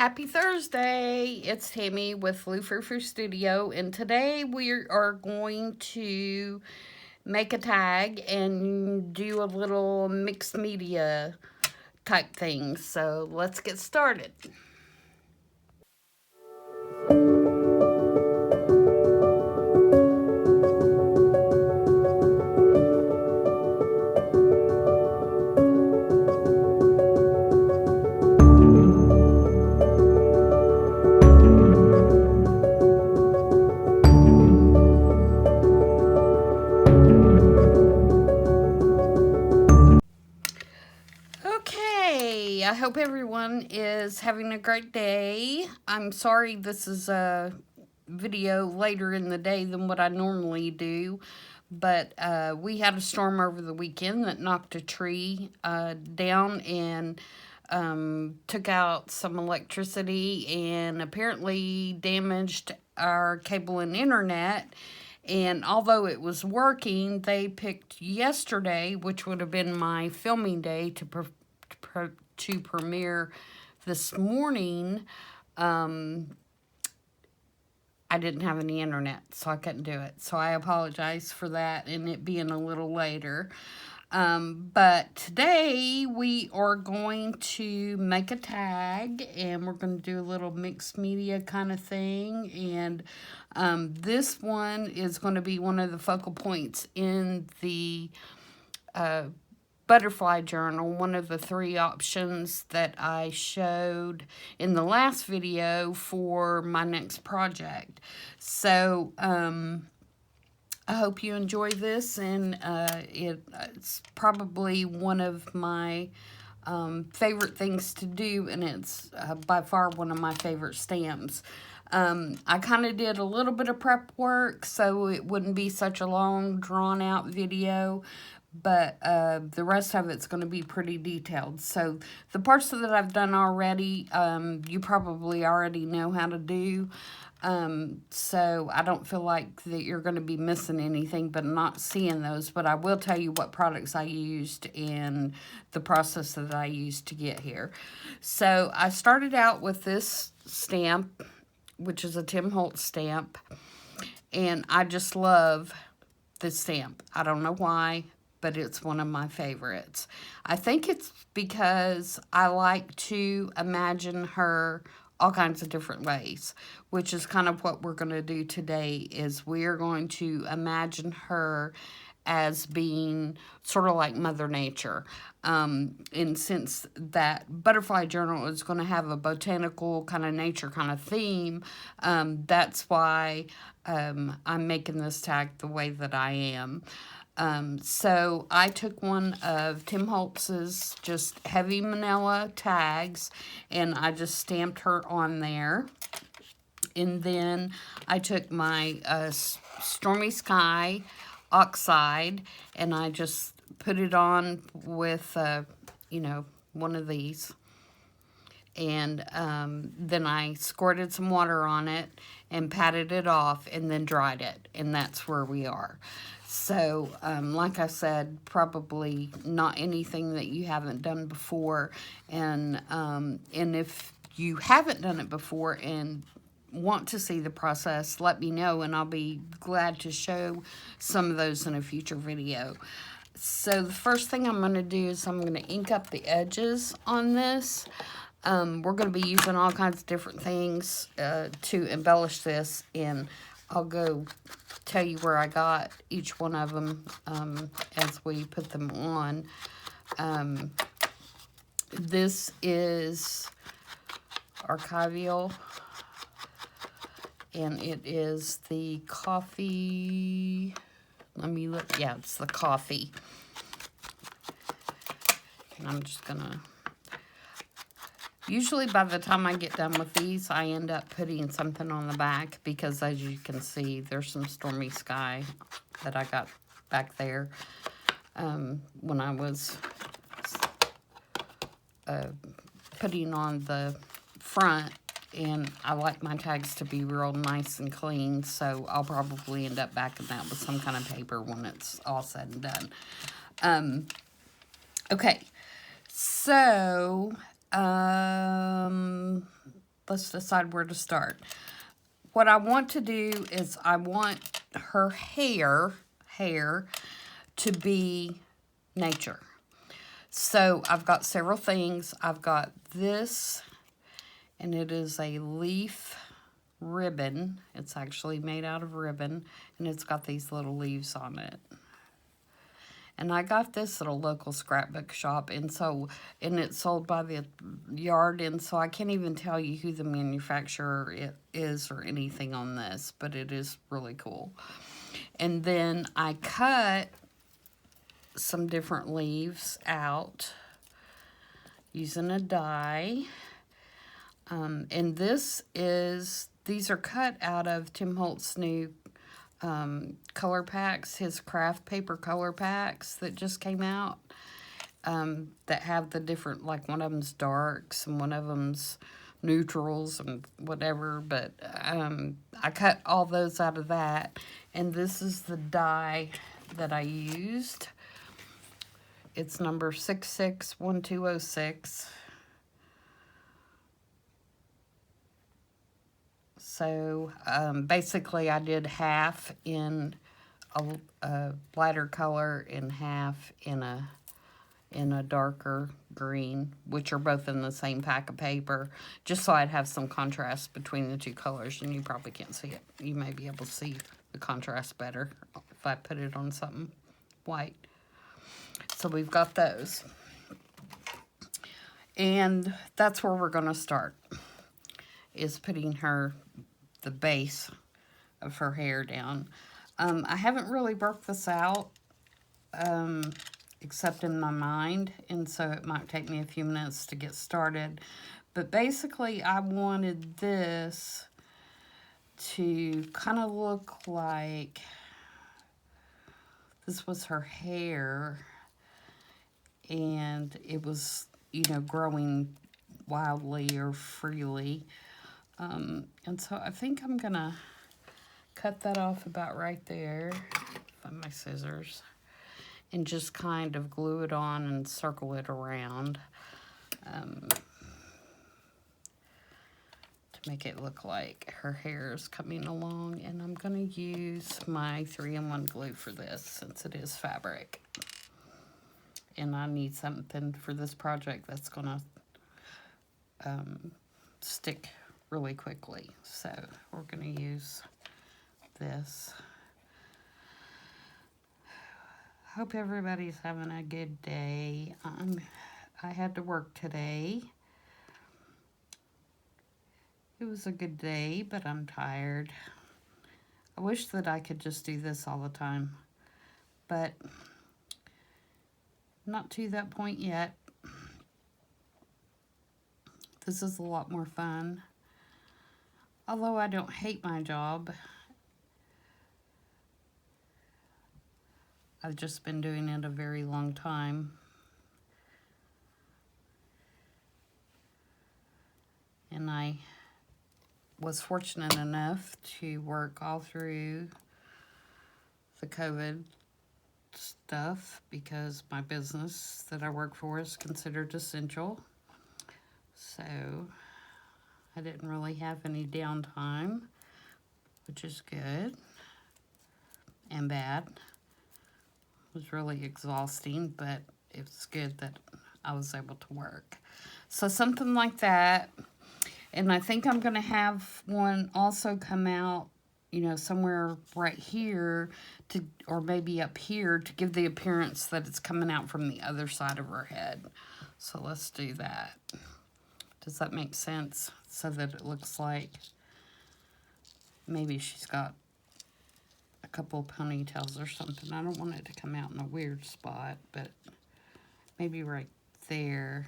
Happy Thursday! It's Tammy with Frou-frou Studio, and today we are going to make a tag and do a little mixed media type thing. So let's get started. Okay, I hope everyone is having a great day. I'm sorry this is a video later in the day than what I normally do, but we had a storm over the weekend that knocked a tree down and took out some electricity and apparently damaged our cable and internet. And although it was working, they picked yesterday, which would have been my filming day, to premiere this morning. I didn't have any internet, so I couldn't do it. So I apologize for that and it being a little later. But today we are going to make a tag and we're going to do a little mixed media kind of thing. And this one is going to be one of the focal points in the butterfly journal, one of the three options that I showed in the last video for my next project. So I hope you enjoy this, and it's probably one of my favorite things to do, and it's by far one of my favorite stamps. I kind of did a little bit of prep work, so it wouldn't be such a long, drawn-out video, but the rest of it's going to be pretty detailed. So the parts that I've done already, you probably already know how to do. So I don't feel like that you're going to be missing anything but not seeing those. But I will tell you what products I used and the process that I used to get here. So I started out with this stamp, which is a Tim Holtz stamp. And I just love this stamp. I don't know why, but it's one of my favorites. I think it's because I like to imagine her all kinds of different ways, which is kind of what we're going to do today, is we're going to imagine her as being sort of like Mother Nature. And since that butterfly journal is going to have a botanical kind of nature kind of theme, that's why I'm making this tag the way that I am. So I took one of Tim Holtz's just heavy manila tags and I just stamped her on there. And then I took my Stormy Sky Oxide and I just put it on with, one of these. And then I squirted some water on it and patted it off and then dried it. And that's where we are. So, like I said, probably not anything that you haven't done before. And if you haven't done it before and want to see the process, let me know and I'll be glad to show some of those in a future video. So the first thing I'm going to do is I'm going to ink up the edges on this. We're going to be using all kinds of different things to embellish this, and I'll go tell you where I got each one of them as we put them on. This is Archival, and it is the coffee. Let me look. Yeah, it's the coffee. And I'm just going to... Usually by the time I get done with these, I end up putting something on the back because as you can see, there's some Stormy Sky that I got back there when I was putting on the front. And I like my tags to be real nice and clean, so I'll probably end up backing that with some kind of paper when it's all said and done. Okay, so let's decide where to start. What I want to do is I want her hair to be nature. So I've got several things. I've got this, and it is a leaf ribbon. It's actually made out of ribbon, and it's got these little leaves on it. And I got this at a local scrapbook shop, and it's sold by the yard, and so I can't even tell you who the manufacturer is or anything on this, but it is really cool. And then I cut some different leaves out using a die. And these are cut out of Tim Holtz's new color packs, his craft paper color packs that just came out, that have the different, like one of them's darks and one of them's neutrals and whatever, but I cut all those out of that, and this is the die that I used. It's number 661206. So basically I did half in a lighter color and half in a darker green, which are both in the same pack of paper, just so I'd have some contrast between the two colors. And you probably can't see it. You may be able to see the contrast better if I put it on something white. So we've got those. And that's where we're going to start, is putting the base of her hair down. I haven't really worked this out, except in my mind, and so it might take me a few minutes to get started. But basically, I wanted this to kind of look like this was her hair, and it was, growing wildly or freely. And so I think I'm going to cut that off about right there. Find my scissors. And just kind of glue it on and circle it around. To make it look like her hair is coming along. And I'm going to use my 3-in-1 glue for this, since it is fabric. And I need something for this project that's going to stick really quickly. So we're going to use this. Hope everybody's having a good day. I had to work today. It was a good day, but I'm tired. I wish that I could just do this all the time, but not to that point yet. This is a lot more fun. Although I don't hate my job, I've just been doing it a very long time. And I was fortunate enough to work all through the COVID stuff, because my business that I work for is considered essential. So I didn't really have any downtime, which is good and bad. It was really exhausting, but it was good that I was able to work. So something like that. And I think I'm going to have one also come out, somewhere right here, or maybe up here, to give the appearance that it's coming out from the other side of her head. So let's do that. Does that make sense? So that it looks like maybe she's got a couple of ponytails or something. I don't want it to come out in a weird spot, but maybe right there.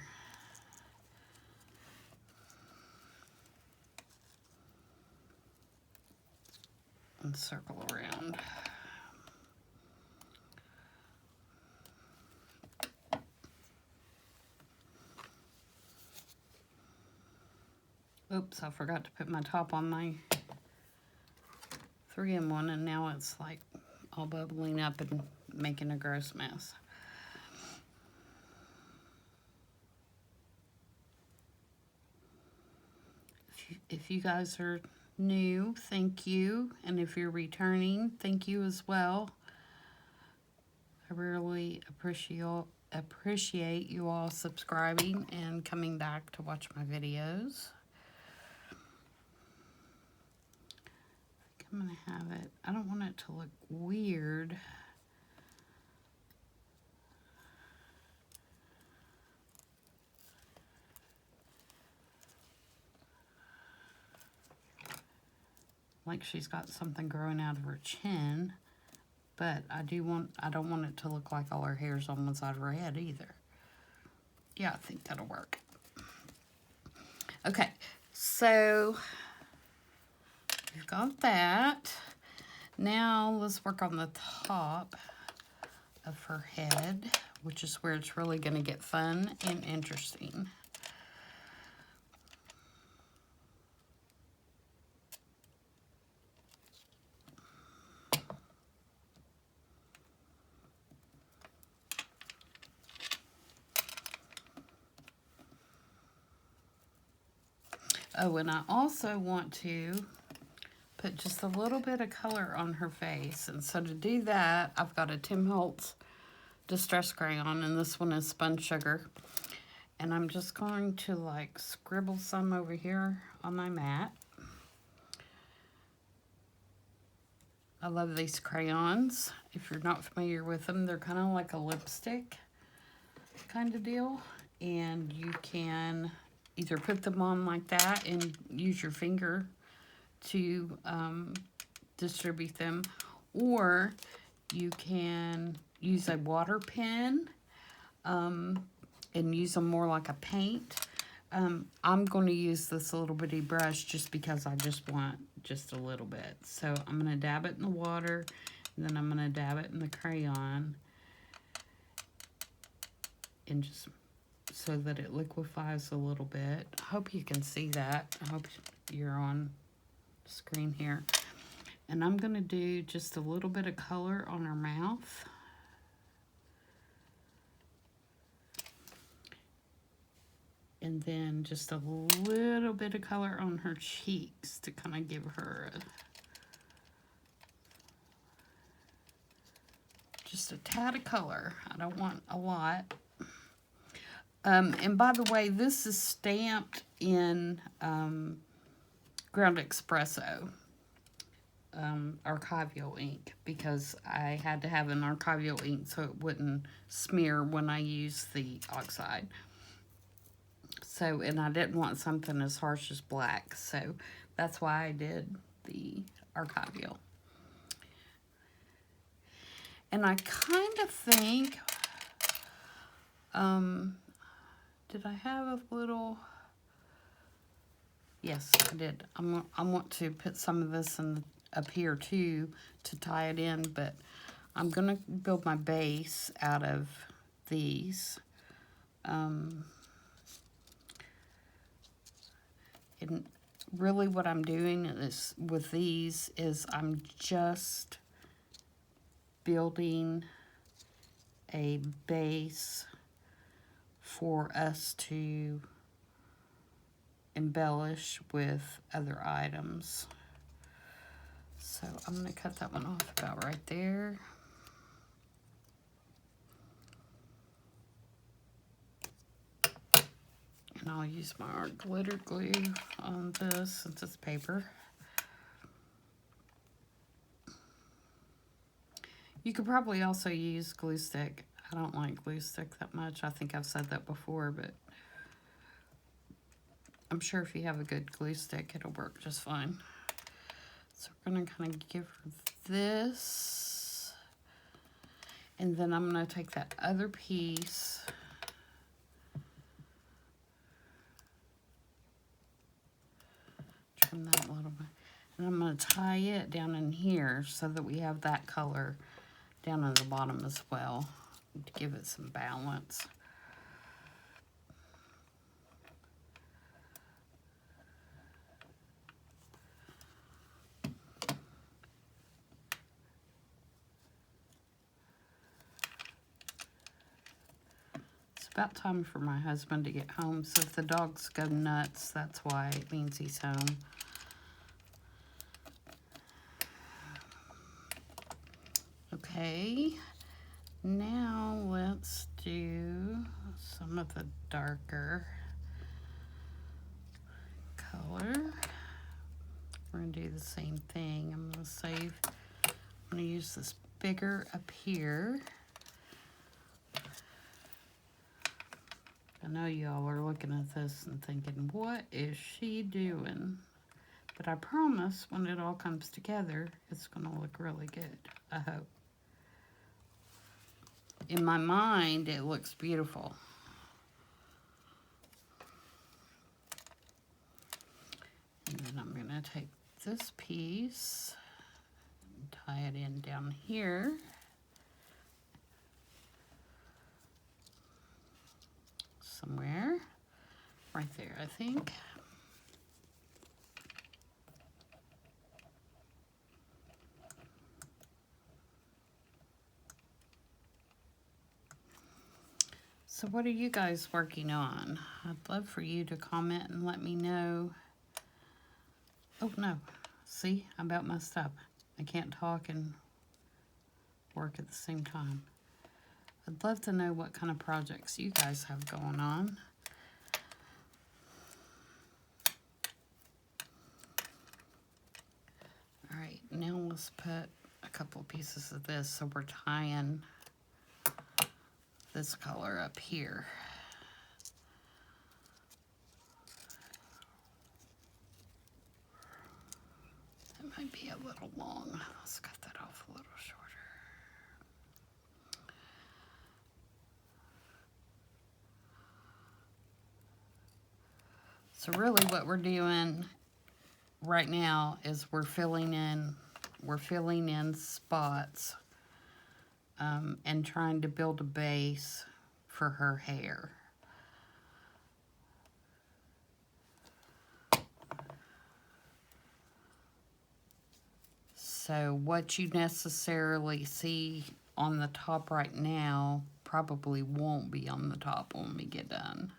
And circle around. Oops, I forgot to put my top on my 3-in-1, and now it's like all bubbling up and making a gross mess. If if you guys are new, thank you. And if you're returning, thank you as well. I really appreciate you all subscribing and coming back to watch my videos. I'm going to have it. I don't want it to look weird. Like she's got something growing out of her chin. But I don't want it to look like all her hair's on one side of her head either. Yeah, I think that'll work. Okay, so we've got that. Now let's work on the top of her head, which is where it's really going to get fun and interesting. Oh, and I also want to put just a little bit of color on her face. And so to do that, I've got a Tim Holtz Distress Crayon, and this one is Spun Sugar. And I'm just going to like scribble some over here on my mat. I love these crayons. If you're not familiar with them, they're kind of like a lipstick kind of deal. And you can either put them on like that and use your finger to distribute them, or you can use a water pen and use them more like a paint. I'm going to use this little bitty brush just because I just want just a little bit. So I'm going to dab it in the water, and then I'm going to dab it in the crayon, and just so that it liquefies a little bit. I hope you can see that. I hope you're on screen here. And I'm going to do just a little bit of color on her mouth. And then just a little bit of color on her cheeks to kind of give her just a tad of color. I don't want a lot. And by the way, this is stamped in Ground Espresso archival ink, because I had to have an archival ink so it wouldn't smear when I use the oxide. So, and I didn't want something as harsh as black, so that's why I did the archival. And I kind of think, did I have a little? Yes, I did. I want to put some of this in up here too to tie it in, but I'm gonna build my base out of these. And really what I'm doing is with these is I'm just building a base for us to embellish with other items. So I'm going to cut that one off about right there. And I'll use my art glitter glue on this since it's paper. You could probably also use glue stick. I don't like glue stick that much. I think I've said that before, but I'm sure if you have a good glue stick, it'll work just fine. So we're going to kind of give her this. And then I'm going to take that other piece. Trim that a little bit. And I'm going to tie it down in here so that we have that color down at the bottom as well to give it some balance. about time for my husband to get home, so if the dogs go nuts, that's why. It means he's home. Okay, now let's do some of the darker color. We're going to do the same thing. I'm going to save, I'm going to use this bigger up here. I know y'all are looking at this and thinking, what is she doing? But I promise when it all comes together, it's going to look really good, I hope. In my mind, it looks beautiful. And then I'm going to take this piece and tie it in down here. Somewhere. Right there, I think. So what are you guys working on? I'd love for you to comment and let me know. Oh no, see, I about messed up. I can't talk and work at the same time. I'd love to know what kind of projects you guys have going on. All right, now let's put a couple pieces of this so we're tying this color up here. That might be a little long. Let's cut that off a little shorter. So really what we're doing right now is we're filling in spots and trying to build a base for her hair. So what you necessarily see on the top right now probably won't be on the top when we get done.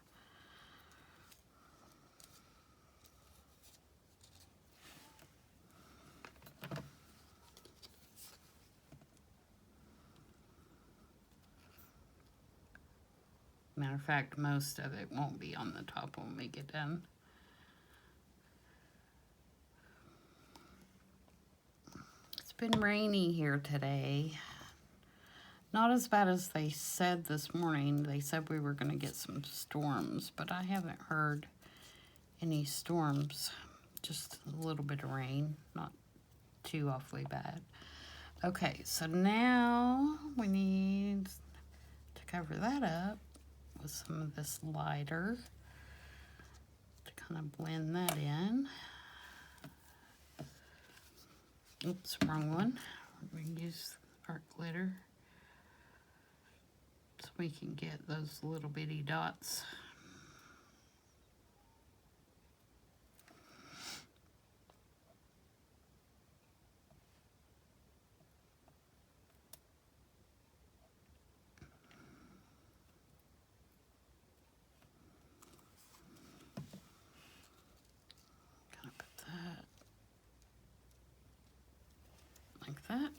Matter of fact, most of it won't be on the top when we get done. It's been rainy here today. Not as bad as they said this morning. They said we were going to get some storms, but I haven't heard any storms. Just a little bit of rain, not too awfully bad. Okay, so now we need to cover that up with some of this lighter to kind of blend that in. Oops, wrong one. We're going to use art glitter so we can get those little bitty dots. Like that.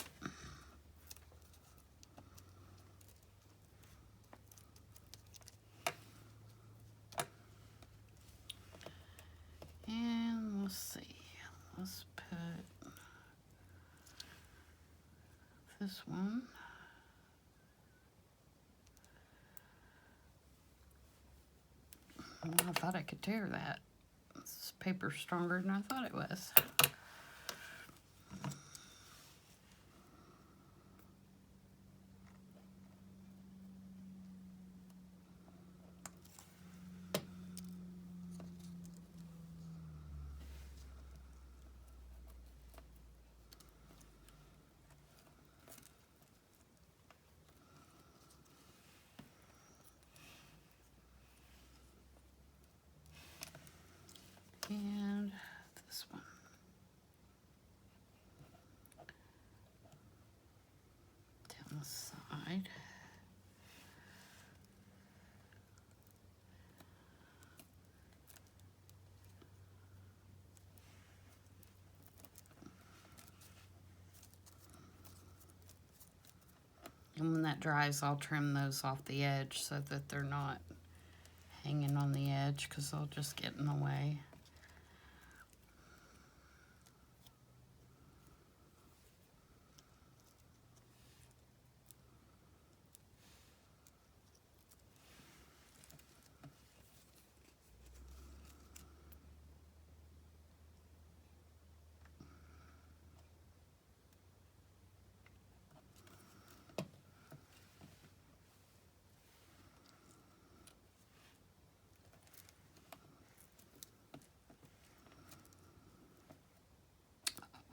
And let's see, let's put this one. Well, I thought I could tear that. This paper's stronger than I thought it was. And this one. Down the side. And when that dries, I'll trim those off the edge so that they're not hanging on the edge, because they'll just get in the way.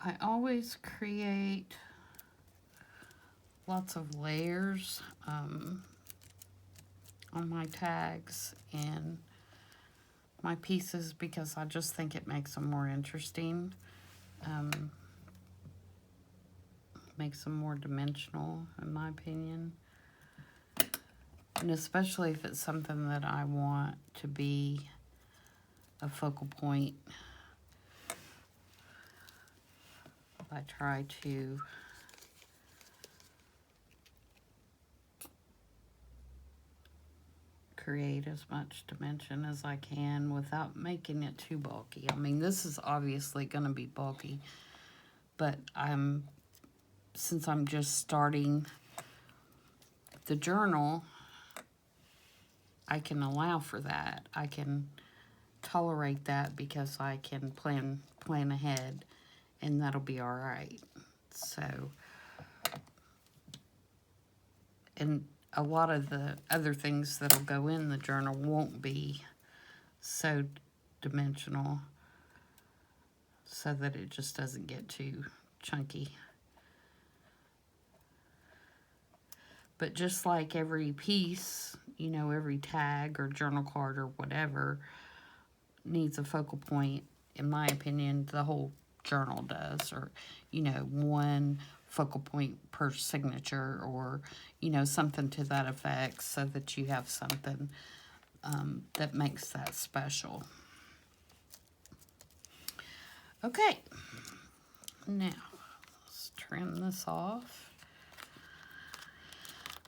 I always create lots of layers on my tags and my pieces, because I just think it makes them more interesting, makes them more dimensional, in my opinion. And especially if it's something that I want to be a focal point, I try to create as much dimension as I can without making it too bulky. I mean, this is obviously going to be bulky, but since I'm just starting the journal, I can allow for that. I can tolerate that because I can plan ahead, and that'll be all right. So, and a lot of the other things that'll go in the journal won't be so dimensional, so that it just doesn't get too chunky. But just like every piece, you know, every tag or journal card or whatever needs a focal point, in my opinion, the whole journal does, or, you know, one focal point per signature, or, you know, something to that effect, so that you have something that makes that special. Okay, now let's trim this off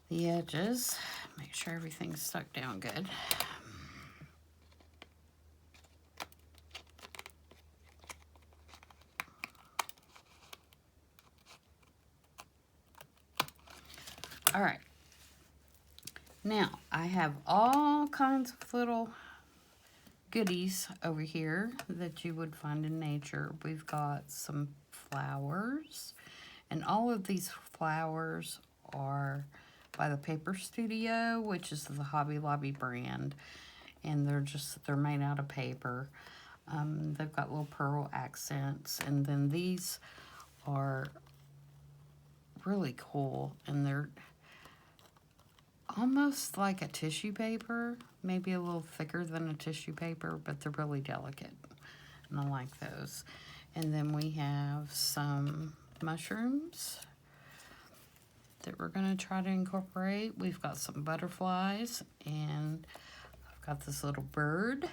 the edges, make sure everything's stuck down good. All right, now I have all kinds of little goodies over here that you would find in nature. We've got some flowers, and all of these flowers are by the Paper Studio, which is the Hobby Lobby brand, and they're made out of paper. They've got little pearl accents, and then these are really cool, and they're almost like a tissue paper, maybe a little thicker than a tissue paper, but they're really delicate, and I like those. And then we have some mushrooms that we're going to try to incorporate. We've got some butterflies, and I've got this little bird.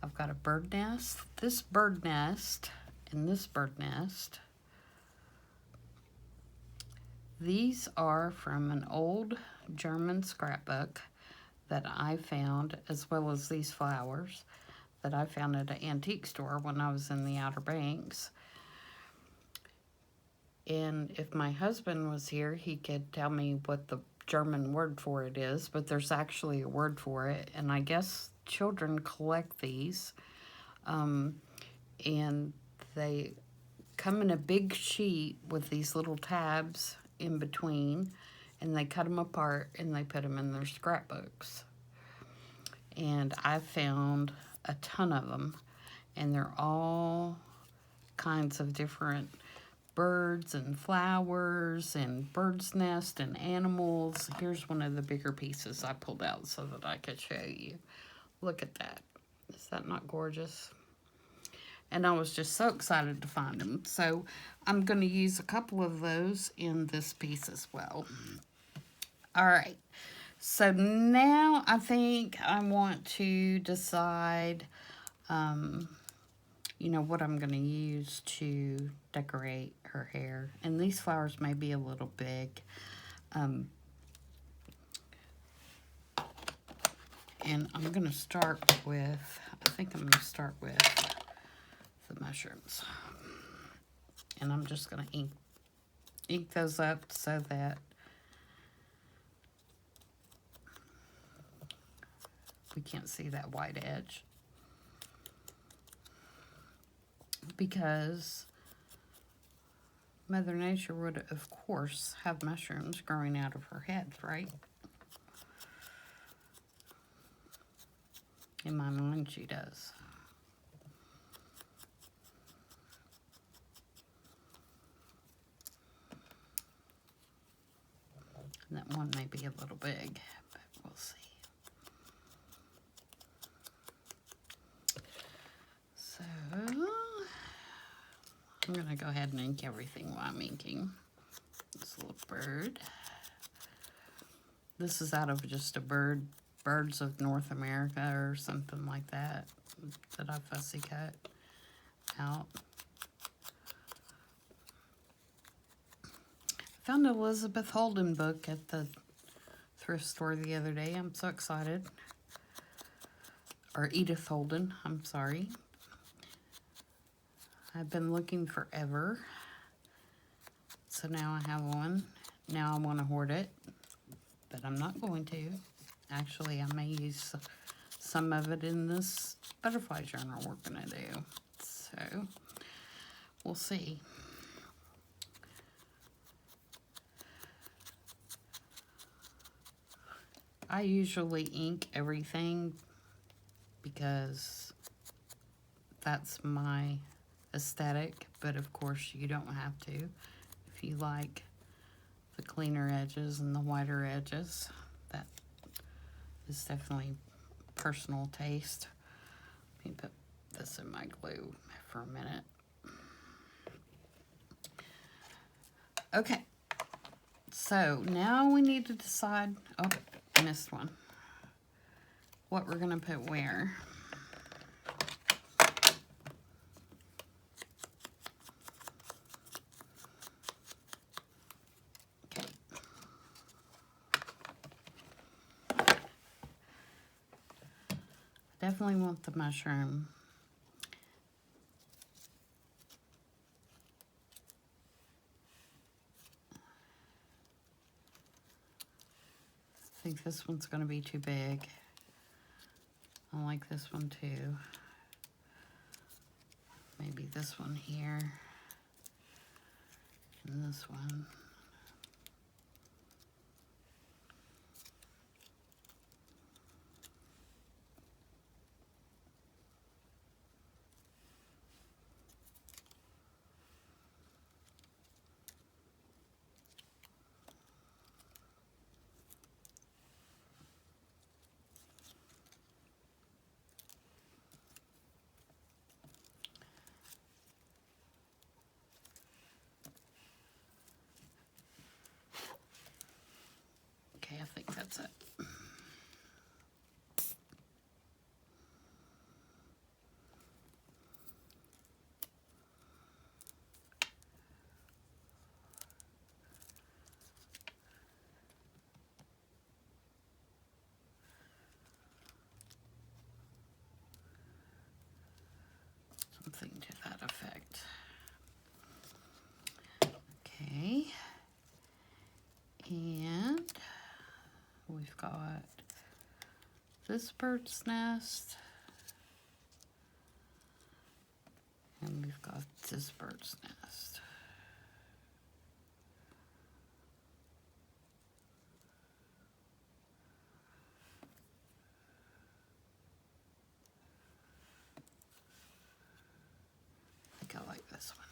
I've got a bird nest. This bird nest and this bird nest, these are from an old German scrapbook that I found, as well as these flowers that I found at an antique store when I was in the Outer Banks. And if my husband was here, he could tell me what the German word for it is, but there's actually a word for it, and I guess children collect these, and they come in a big sheet with these little tabs in between, and they cut them apart and they put them in their scrapbooks. And I found a ton of them, and they're all kinds of different birds and flowers and bird's nest and animals. Here's one of the bigger pieces I pulled out so that I could show you. Look at that. Is that not gorgeous? And I was just so excited to find them. So I'm going to use a couple of those in this piece as well. All right. So now I think I want to decide, you know, what I'm going to use to decorate her hair. And these flowers may be a little big, And I'm going to start with, I think I'm going to start with the mushrooms. And I'm just going to ink those up so that we can't see that white edge. Because Mother Nature would, of course, have mushrooms growing out of her head, right? In my mind, she does. And that one may be a little big, but we'll see. So, I'm going to go ahead and ink everything while I'm inking this little bird. This is out of just a Birds of North America or something like that I fussy cut out. I found an Elizabeth Holden book at the thrift store the other day. I'm so excited. Or Edith Holden, I'm sorry. I've been looking forever. So now I have one. Now I want to hoard it, but I'm not going to. Actually, I may use some of it in this butterfly journal we're going to do. So, we'll see. I usually ink everything because that's my aesthetic, but of course you don't have to if you like the cleaner edges and the whiter edges. That is definitely personal taste. Let me put this in my glue for a minute. Okay, so now we need to decide, oh, I missed one, what we're gonna put where. Definitely want the mushroom. I think this one's going to be too big. I like this one too. Maybe this one here. And this one. Okay, I think that's it. Something to that effect. Okay. And we've got this bird's nest. And we've got this bird's nest. I think I like this one.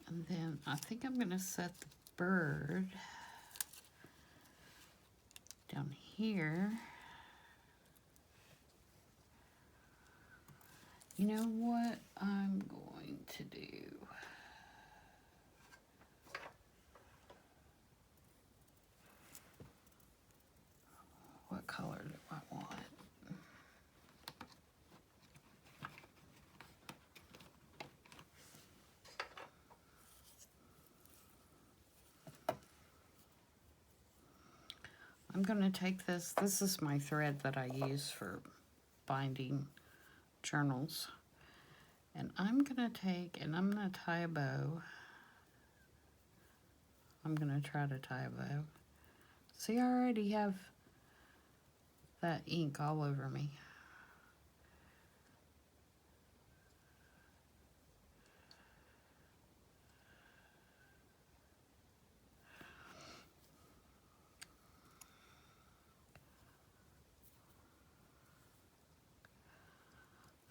And then I think I'm going to set the bird down here. You know what I'm going to do? I'm going to take this. This is my thread that I use for binding journals. And I'm going to take, and I'm going to tie a bow. I'm going to try to tie a bow. See, I already have that ink all over me.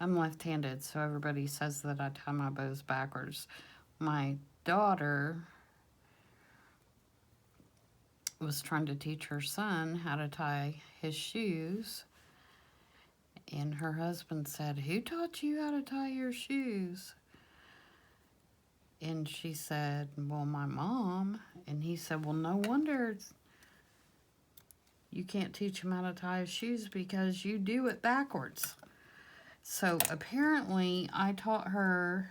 I'm left-handed, so everybody says that I tie my bows backwards. My daughter was trying to teach her son how to tie his shoes, and her husband said, "Who taught you how to tie your shoes?" And she said, "Well, my mom." And he said, "Well, no wonder you can't teach him how to tie his shoes because you do it backwards." So apparently I taught her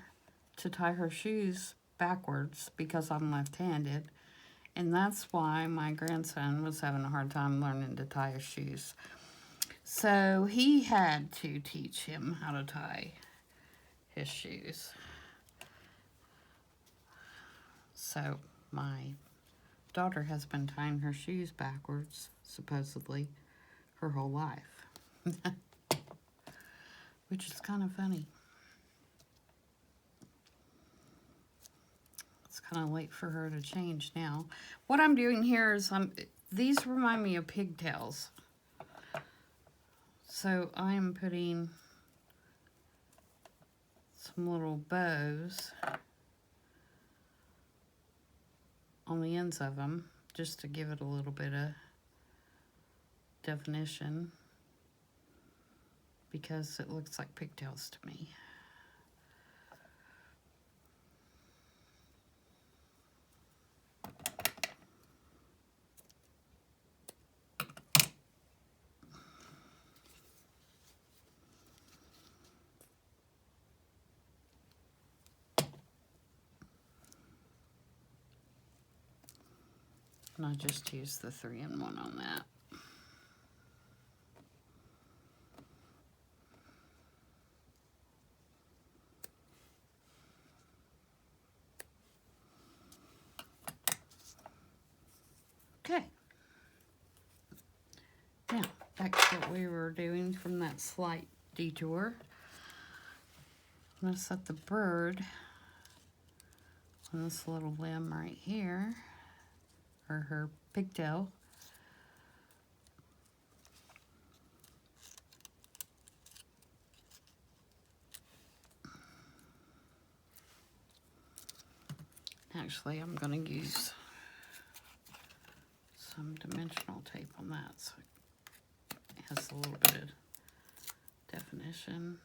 to tie her shoes backwards because I'm left-handed. And that's why my grandson was having a hard time learning to tie his shoes. So he had to teach him how to tie his shoes. So my daughter has been tying her shoes backwards, supposedly, her whole life. Which is kind of funny. It's kind of late for her to change now. What I'm doing here is these remind me of pigtails. So I am putting some little bows on the ends of them just to give it a little bit of definition, because it looks like pigtails to me. And I just used the 3-in-1 on that. Okay. Now, back to what we were doing from that slight detour. I'm going to set the bird on this little limb right here, or her pigtail. Actually, I'm going to use some dimensional tape on that so it has a little bit of definition.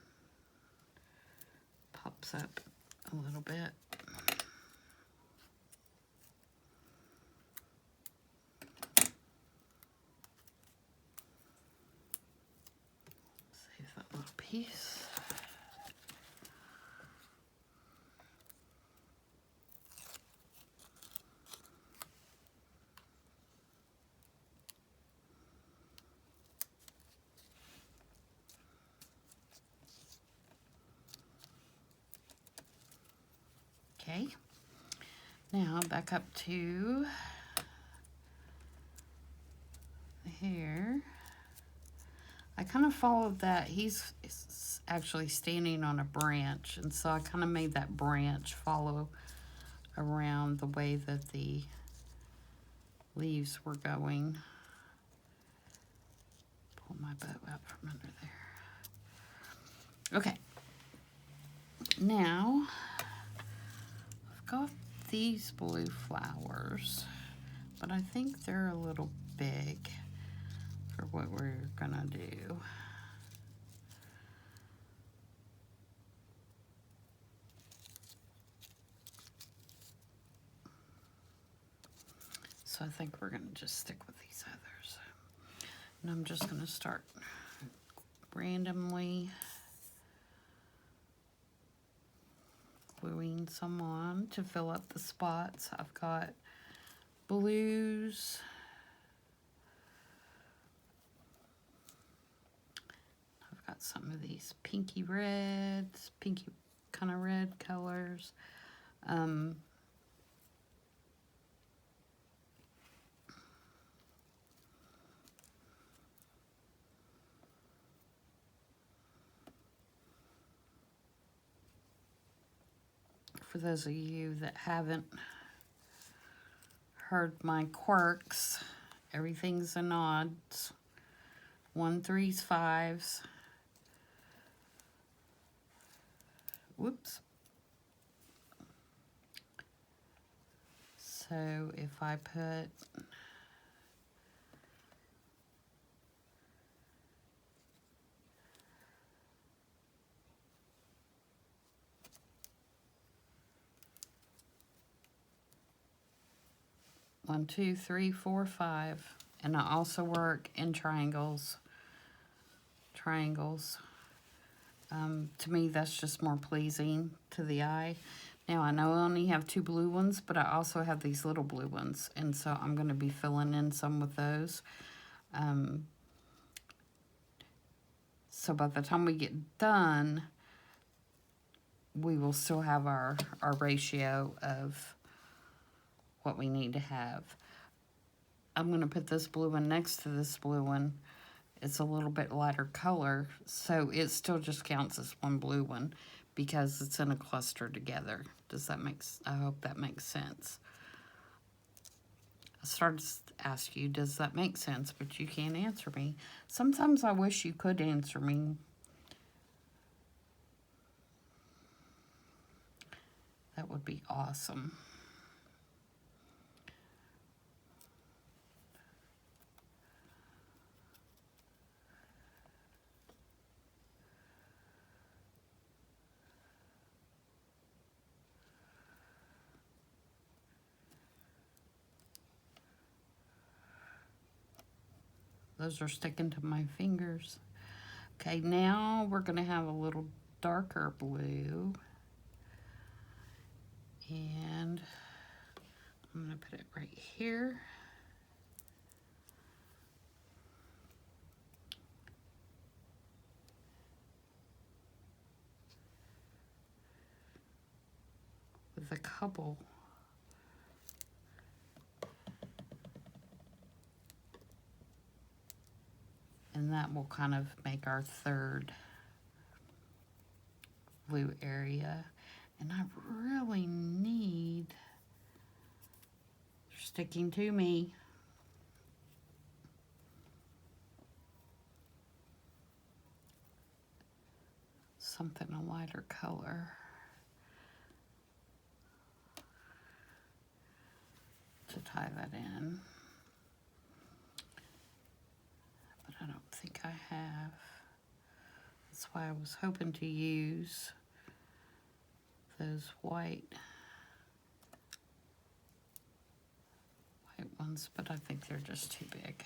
Pops up a little bit. Save that little piece. Okay, now back up to the hair. I kind of followed that. He's actually standing on a branch, and so I kind of made that branch follow around the way that the leaves were going. Pull my bow out from under there. Okay, now I've got these blue flowers, but I think they're a little big for what we're gonna do. So I think we're gonna just stick with these others. And I'm just gonna start randomly gluing some on to fill up the spots. I've got blues, got some of these pinky reds, pinky kind of red colors. For those of you that haven't heard my quirks, everything's in odds. 1, 3s, 5s. Whoops. So if I put one, 2, 3, 4, 5, and I also work in triangles. To me, that's just more pleasing to the eye. Now, I know I only have 2 blue ones, but I also have these little blue ones, and so I'm going to be filling in some with those. So by the time we get done, we will still have our ratio of what we need to have. I'm going to put this blue one next to this blue one. It's a little bit lighter color, so it still just counts as one blue one because it's in a cluster together. I hope that makes sense. I started to ask you, does that make sense? But you can't answer me. Sometimes I wish you could answer me. That would be awesome. Those are sticking to my fingers. Okay, now we're going to have a little darker blue. And I'm going to put it right here. With a couple. And that will kind of make our third blue area. And I really need, you're sticking to me. Something a lighter color to tie that in. But I don't think I have. That's why I was hoping to use those white ones, but I think they're just too big.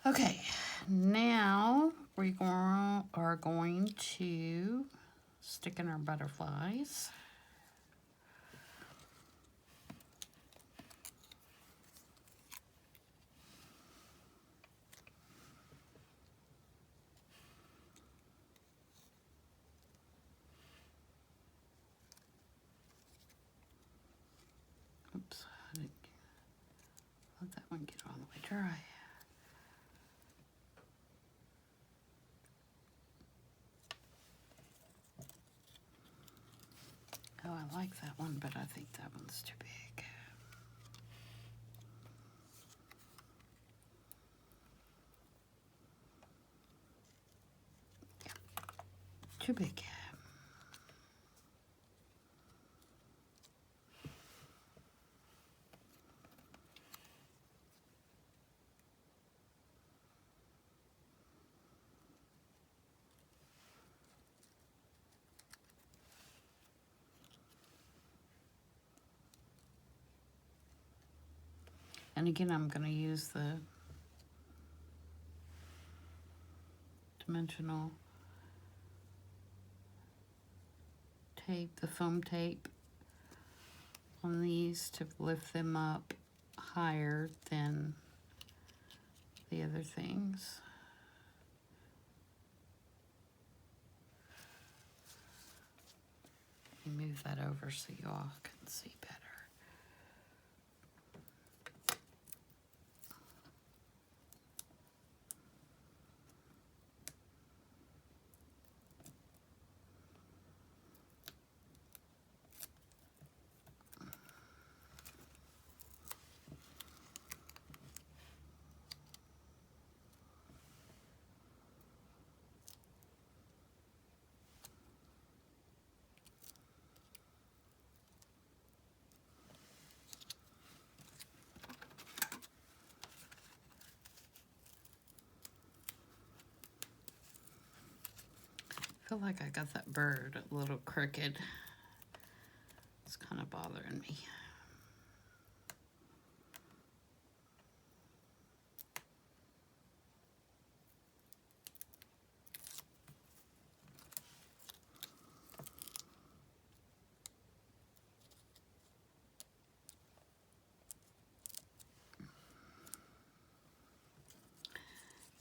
Okay, now we are going to stick in our butterflies. Oops, I didn't let that one get all the way dry. Oh, I like that one, but I think that one's too big. Yeah, too big. And again, I'm going to use the dimensional tape, the foam tape, on these to lift them up higher than the other things. Let me move that over so you all can see better. I feel like I got that bird a little crooked. It's kind of bothering me.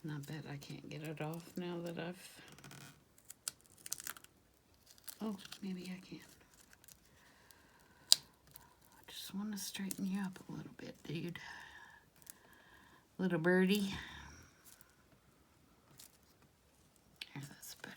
And I bet I can't get it off now that I've... Oh, maybe I can. I just want to straighten you up a little bit, dude. Little birdie. There, that's better.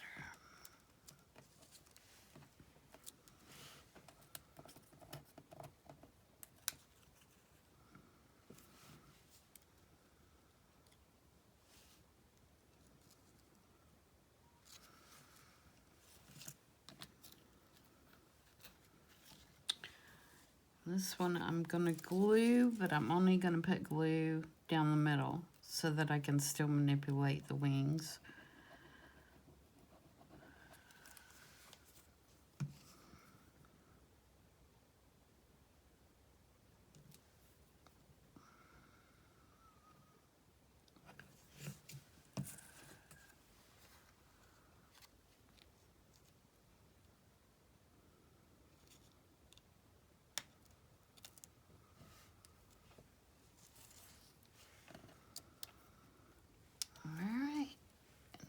This one I'm going to glue, but I'm only going to put glue down the middle so that I can still manipulate the wings.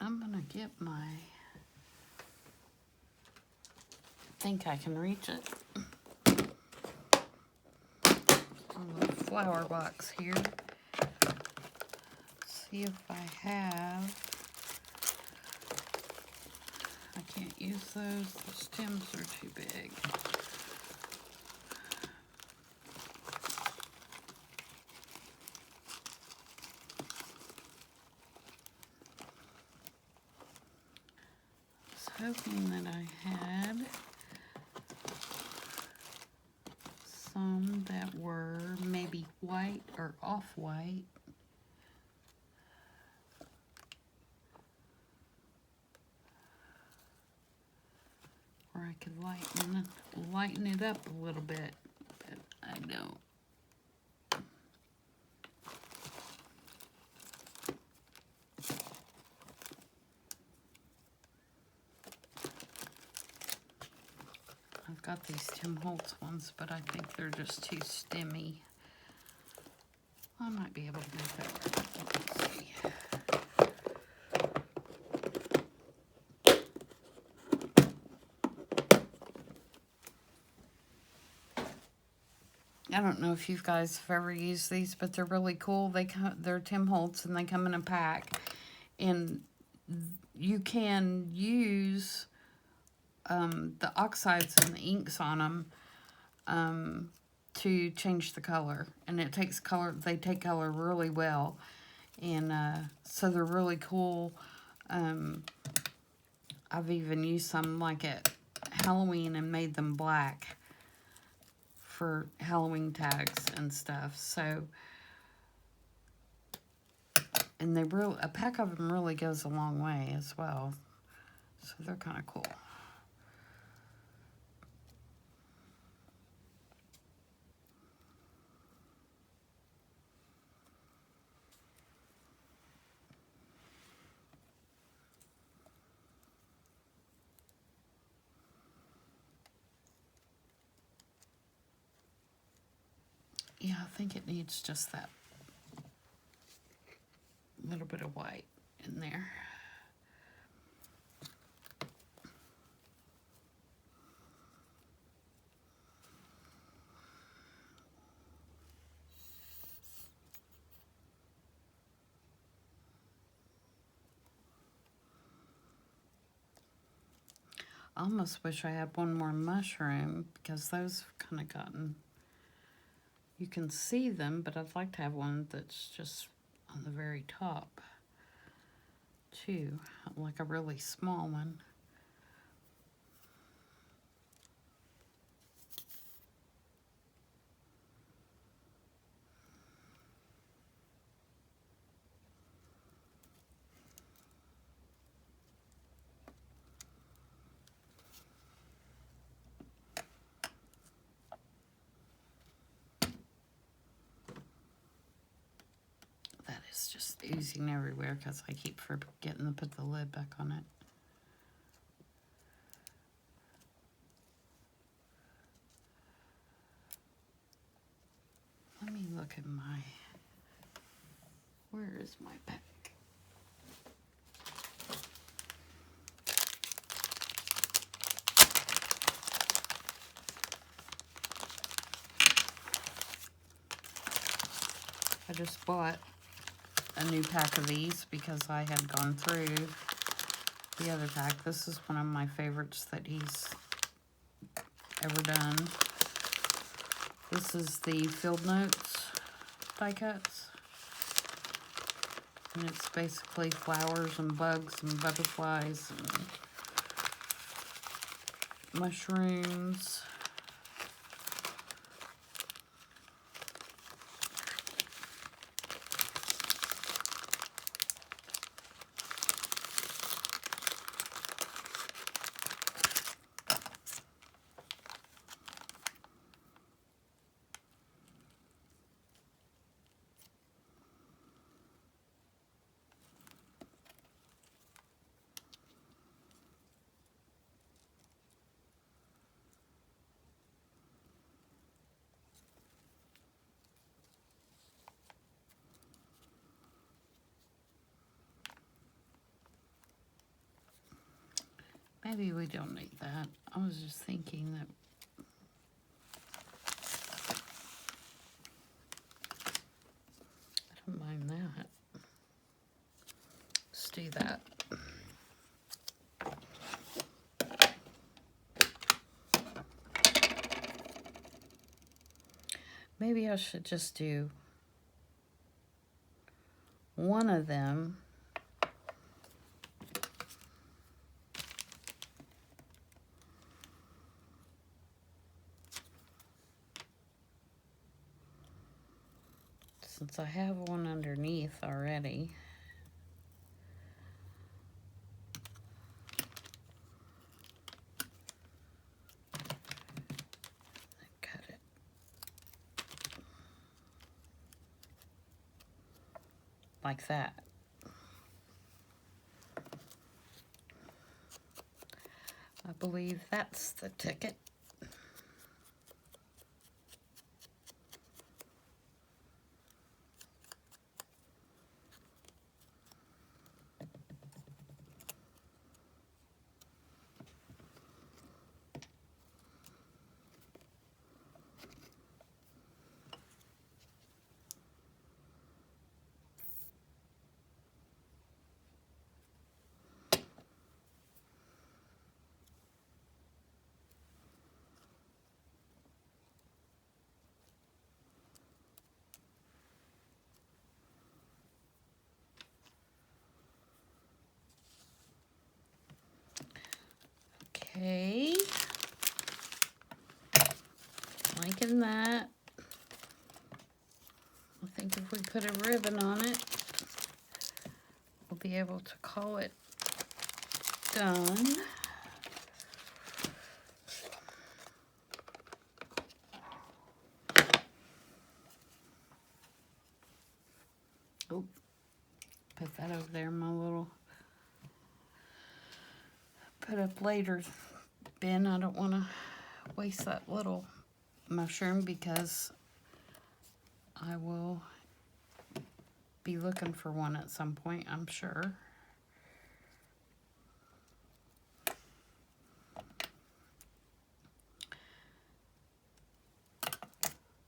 I'm gonna get my, I think I can reach it. A little flower box here. Let's see if I have, I can't use those, the stems are too big. Hoping that I had some that were maybe white or off-white. Or I could lighten it up a little bit, but I don't. I've got these Tim Holtz ones, but I think they're just too stemmy. I might be able to make that work. Let's see. I don't know if you guys have ever used these, but they're really cool. They're Tim Holtz, and they come in a pack. And you can use the oxides and the inks on them to change the color, and it takes color. They take color really well, and so they're really cool. I've even used some like at Halloween and made them black for Halloween tags and stuff. So, and a pack of them really goes a long way as well. So they're kind of cool. think it needs just that little bit of white in there. I almost wish I had one more mushroom because those have kind of gotten, you can see them, but I'd like to have one that's just on the very top too, like a really small one. That is just oozing everywhere because I keep forgetting to put the lid back on it. Let me look at my, where is my pack? I just bought a new pack of these because I had gone through the other pack. This is one of my favorites that he's ever done. This is the Field Notes die cuts. And it's basically flowers and bugs and butterflies and mushrooms. Maybe we don't need that. I was just thinking that I don't mind that. Let's do that. Maybe I should just do one of them. Since I have one underneath already. Cut it. Like that. I believe that's the ticket. Okay, liking that. I think if we put a ribbon on it, we'll be able to call it done. Oh, put that over there in my little put up later bin. I don't want to waste that little mushroom because I will be looking for one at some point, I'm sure.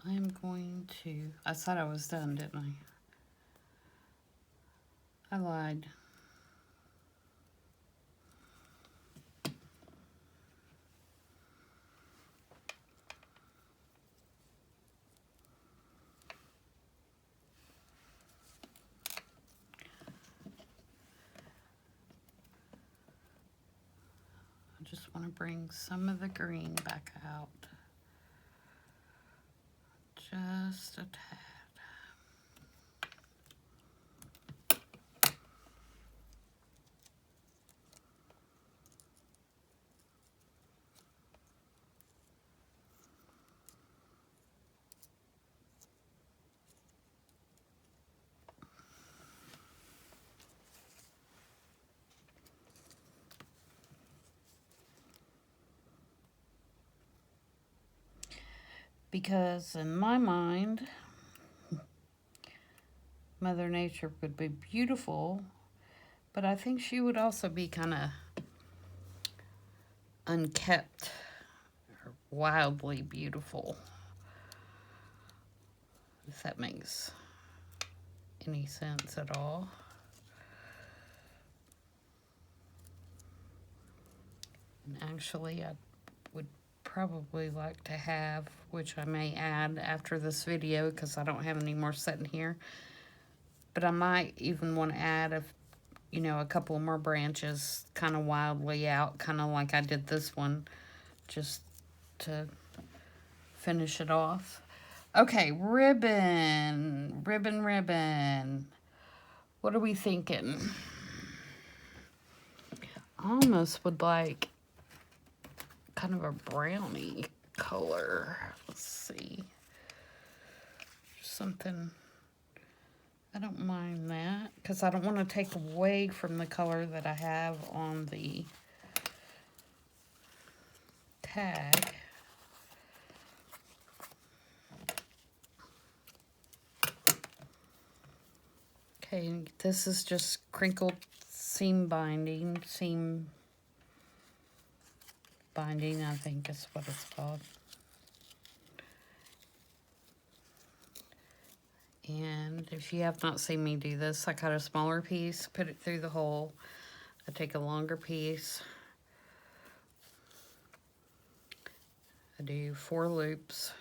I am going to, I thought I was done, didn't I? I lied. I just want to bring some of the green back out. Just a tad. Because in my mind, Mother Nature would be beautiful, but I think she would also be kind of unkept or wildly beautiful, if that makes any sense at all. And actually, I would probably like to have, which I may add after this video because I don't have any more sitting here, but I might even want to add a couple more branches kind of wildly out, kind of like I did this one, just to finish it off. Okay, ribbon. What are we thinking? I almost would like kind of a brownie color. Let's see. Something, I don't mind that because I don't want to take away from the color that I have on the tag. Okay, this is just crinkled seam binding, I think is what it's called. And if you have not seen me do this, I cut a smaller piece, put it through the hole. I take a longer piece. I do 4 loops.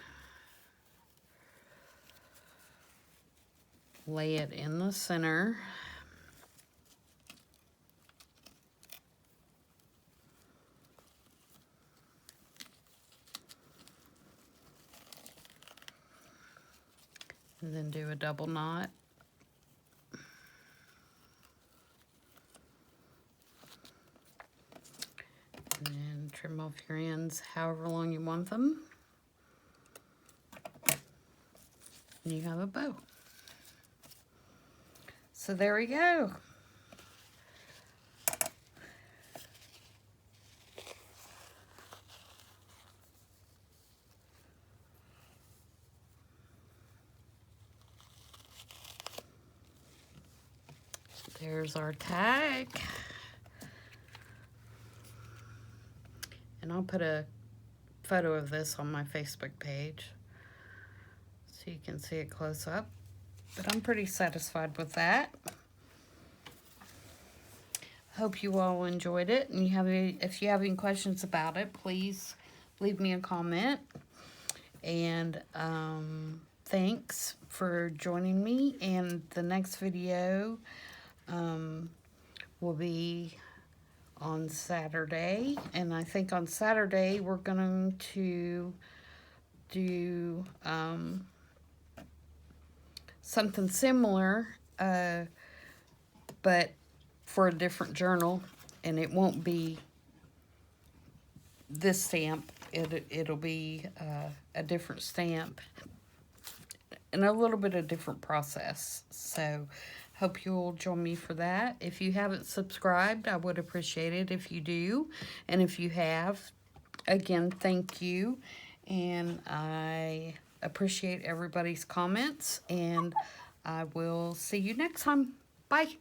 Lay it in the center. And then do a double knot. And then trim off your ends however long you want them. And you have a bow. So there we go. There's our tag. And I'll put a photo of this on my Facebook page so you can see it close up. But I'm pretty satisfied with that. Hope you all enjoyed it. And if you have any questions about it, please leave me a comment. And thanks for joining me. And the next video will be on Saturday. And I think on Saturday we're going to do something similar, but for a different journal, and it won't be this stamp. It'll be a different stamp and a little bit of different process. So hope you'll join me for that. If you haven't subscribed, I would appreciate it if you do. And if you have, again, thank you. And I appreciate everybody's comments, and I will see you next time. Bye.